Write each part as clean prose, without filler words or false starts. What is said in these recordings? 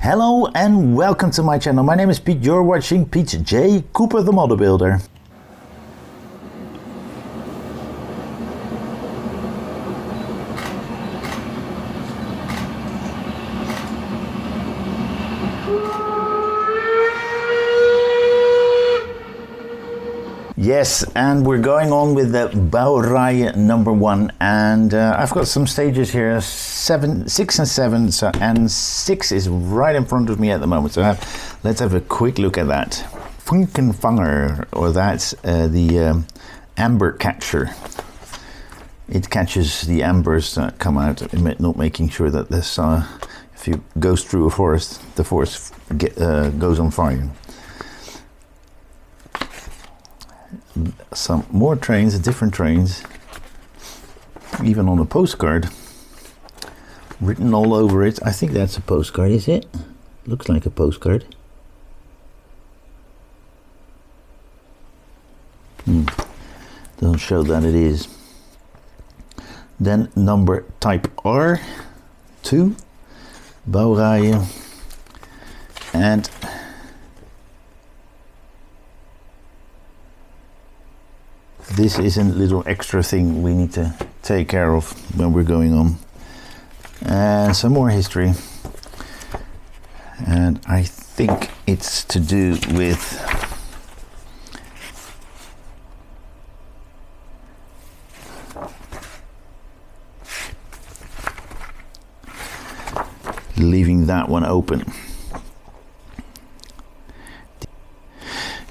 Hello and welcome to my channel. My name is Piet. You're watching Piet J. Cooper the Model Builder. Yes, and we're going on with the bouwrij number 1, and I've got some stages here, 7, 6 and 7, and 6 is right in front of me at the moment, so let's have a quick look at that. Funkenvanger, or that's the amber catcher. It catches the ambers that come out, not making sure that this, if you goes through a forest, the forest goes on fire. Some more trains, different trains, even on a postcard, written all over it. I think that's a postcard, is it? Looks like a postcard. Doesn't show that it is. Then number type R2, bouwrijen, and this is a little extra thing we need to take care of when we're going on. And some more history. And I think it's to do with leaving that one open.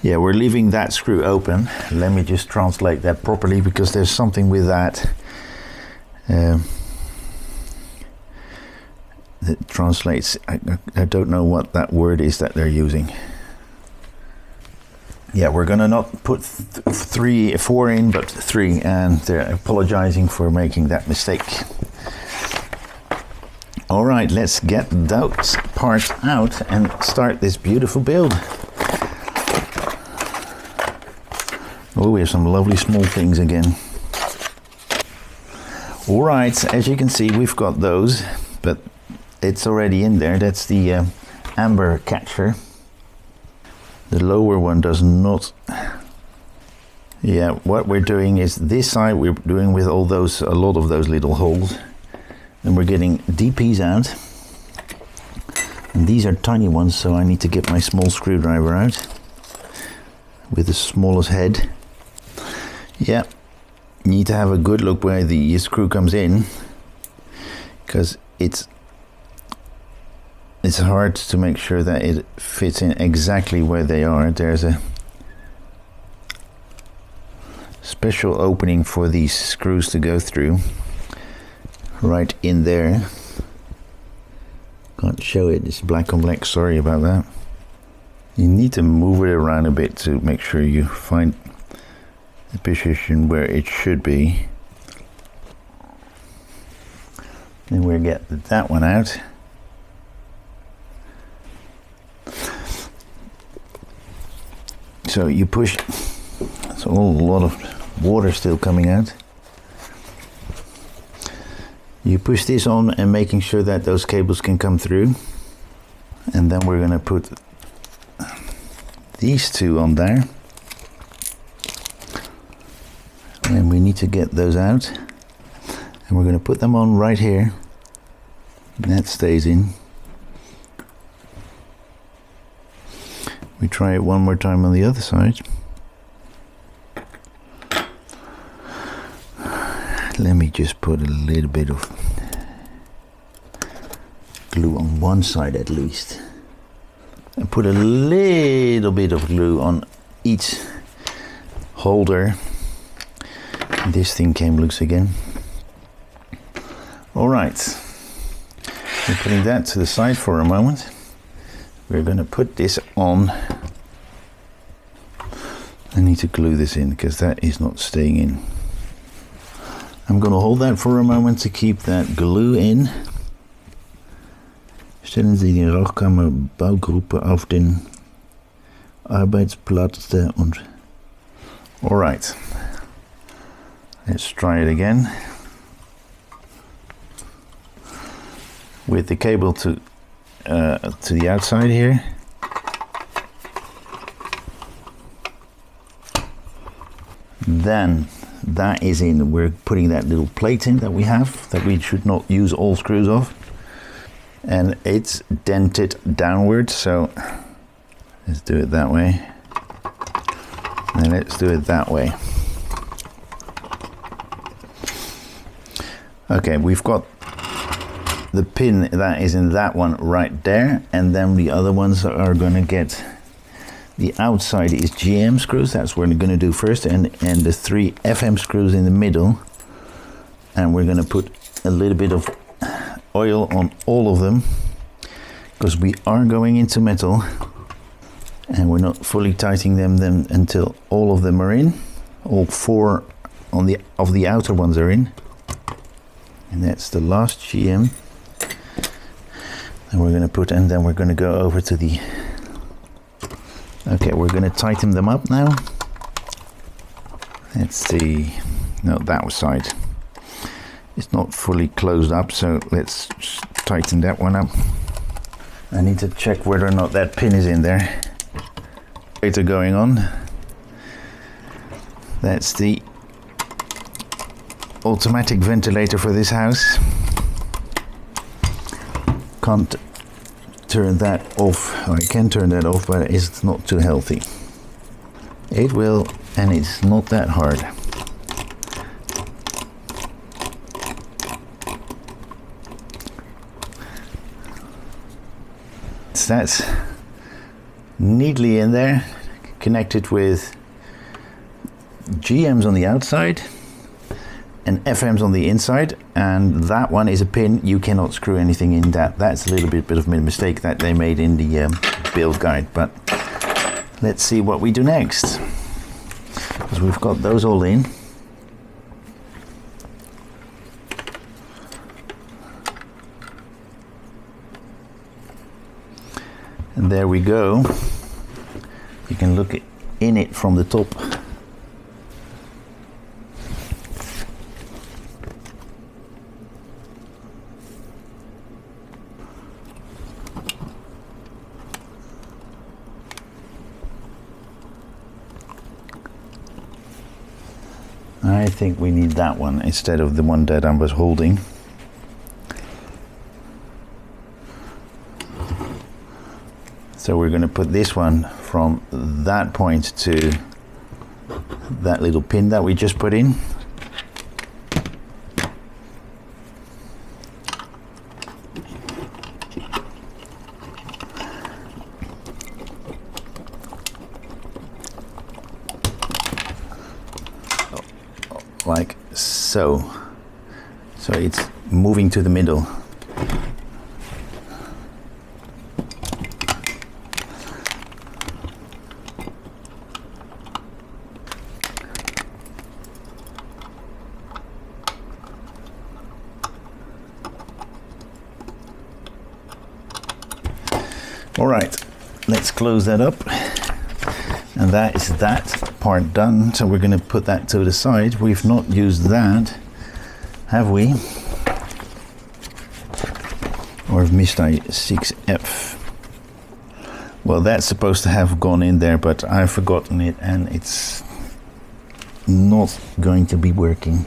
Yeah, we're leaving that screw open. Let me just translate that properly, because there's something with that that translates. I don't know what that word is that they're using. Yeah, we're gonna not put 4 in, but 3, and they're apologizing for making that mistake. All right, let's get those parts out and start this beautiful build. Oh, we have some lovely small things again. All right, as you can see, we've got those, but it's already in there. That's the amber catcher. The lower one does not. Yeah, what we're doing is this side we're doing with all those, a lot of those little holes, and we're getting DPs out. And these are tiny ones, so I need to get my small screwdriver out with the smallest head. Yeah, you need to have a good look where the screw comes in, because it's hard to make sure that it fits in exactly where they are. There's a special opening for these screws to go through, right in there. Can't show it, it's black on black, sorry about that. You need to move it around a bit to make sure you find the position where it should be. Then we'll get that one out. So you push, it's a lot of water still coming out. You push this on and making sure that those cables can come through. And then we're gonna put these two on there. And we need to get those out, and we're going to put them on right here. That stays in. We try it one more time on the other side. Let me just put a little bit of glue on one side at least, and put a little bit of glue on each holder. This thing came loose again. All right, we're putting that to the side for a moment. We're going to put this on. I need to glue this in because that is not staying in. I'm going to hold that for a moment to keep that glue in. Stellen Sie die Rauchkammer-Baugruppe auf den Arbeitsplatz und. All right. Let's try it again. With the cable to to the outside here. Then that is in, we're putting that little plate in that we have, that we should not use all screws of. And it's dented downwards, so let's do it that way. And let's do it that way. Okay, we've got the pin that is in that one right there, and then the other ones are going to get, the outside is GM screws, that's what we're going to do first, and the 3 FM screws in the middle, and we're going to put a little bit of oil on all of them, because we are going into metal, and we're not fully tightening them until all of them are in, all 4 of the outer ones are in. And that's the last GM. And we're going to put, and then we're going to go over to the, okay, we're going to tighten them up now. Let's see, no, that side. It's not fully closed up, so let's tighten that one up. I need to check whether or not that pin is in there. Later going on. That's the automatic ventilator for this house. Can't turn that off. I can turn that off, but it's not too healthy. It will, and it's not that hard. So that's neatly in there, connected with GMs on the outside and FMs on the inside, and that one is a pin. You cannot screw anything in that. That's a little bit of a mistake that they made in the build guide, but let's see what we do next, because we've got those all in. And there we go. You can look in it from the top. I think we need that one instead of the one that I was holding. So we're going to put this one from that point to that little pin that we just put in. Like so. So it's moving to the middle. All right, let's close that up. And that is that part done. So we're going to put that to the side. We've not used that, have we? Or have missed I 6F? Well, that's supposed to have gone in there, but I've forgotten it, and it's not going to be working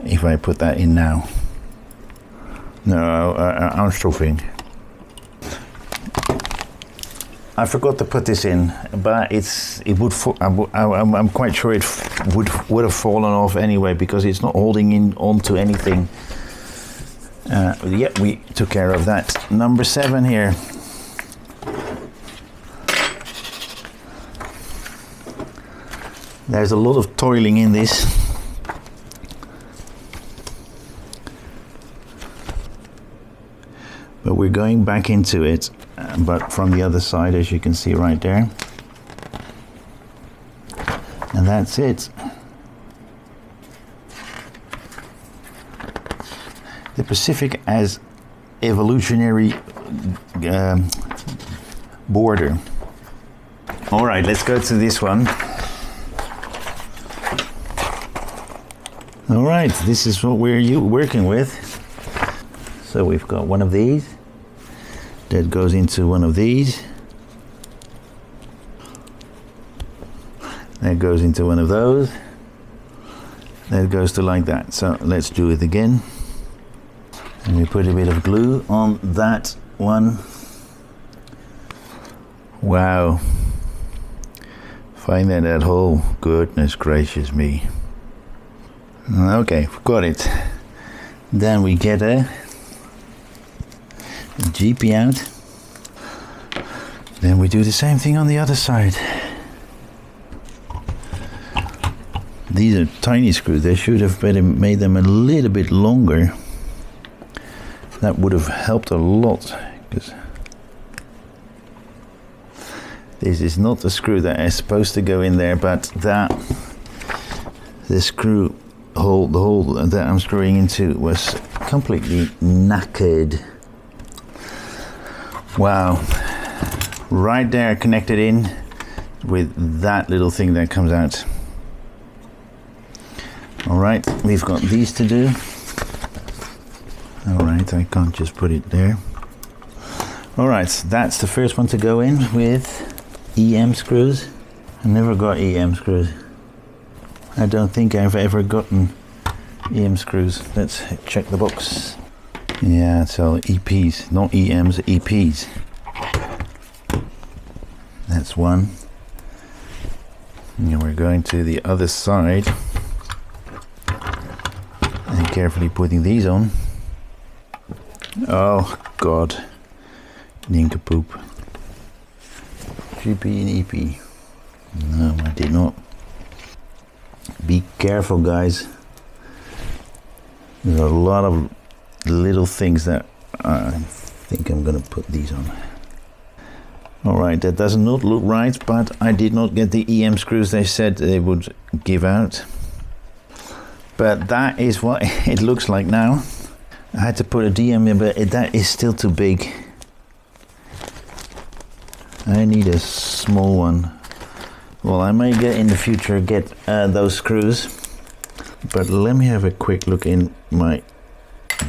if I put that in now. No, I'm stopping. I forgot to put this in, but I'm quite sure it would have fallen off anyway, because it's not holding onto anything. Yeah, we took care of that. Number 7 here. There's a lot of toiling in this. But we're going back into it, but from the other side, as you can see right there. And that's it. The Pacific as evolutionary border. All right, let's go to this one. All right, this is what we're working with. So we've got one of these. That goes into one of these. That goes into one of those. That goes to like that. So let's do it again. And we put a bit of glue on that one. Wow. Find that hole. Goodness gracious me. Okay, got it. Then we get a GP out. Then we do the same thing on the other side. These are tiny screws. They should have made them a little bit longer. That would have helped a lot, because this is not the screw that is supposed to go in there, but the screw hole, the hole that I'm screwing into was completely knackered. Wow. Right there, connected in with that little thing that comes out. All right, we've got these to do. All right, I can't just put it there. All right, that's the first one to go in with EM screws. I never got EM screws. I don't think I've ever gotten EM screws. Let's check the box. Yeah, it's all EPs, not EMs, EPs. That's one. And we're going to the other side. And carefully putting these on. Oh God, nincompoop. GP and EP. No, I did not. Be careful, guys. There's a lot of little things that I think I'm gonna put these on. All right, that does not look right, but I did not get the EM screws they said they would give out. But that is what it looks like now. I had to put a DM in, but that is still too big. I need a small one. Well, I may in the future get those screws, but let me have a quick look in my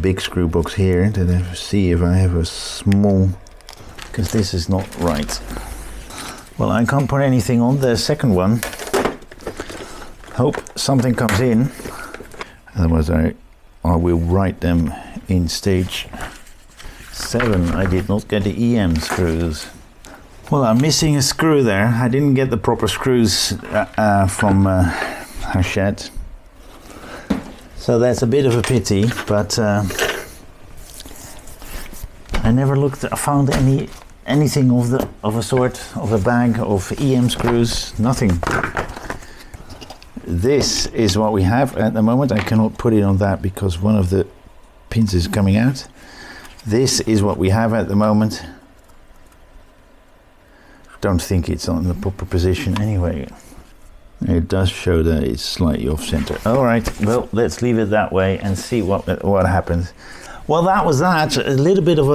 big screw box here to see if I have a small, because this is not right. Well, I can't put anything on the second one. Hope something comes in. Otherwise I will write them in stage 7. I did not get the EM screws. Well, I'm missing a screw there. I didn't get the proper screws from Hachette. So that's a bit of a pity, but I never found anything of a sort of a bag of EM screws, nothing. This is what we have at the moment. I cannot put it on that because one of the pins is coming out. This is what we have at the moment. Don't think it's on the proper position anyway. It does show that it's slightly off center. All right, well, let's leave it that way and see what happens. Well, that was that. A little bit of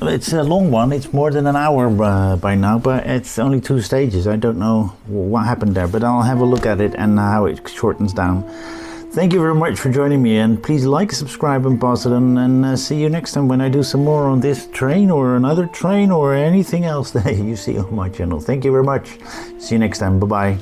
it's a long one. It's more than an hour by now, but it's only 2 stages. I don't know what happened there, but I'll have a look at it and how it shortens down. Thank you very much for joining me, and please like, subscribe, and pass it on, and see you next time when I do some more on this train or another train or anything else that you see on my channel. Thank you very much. See you next time. Bye-bye.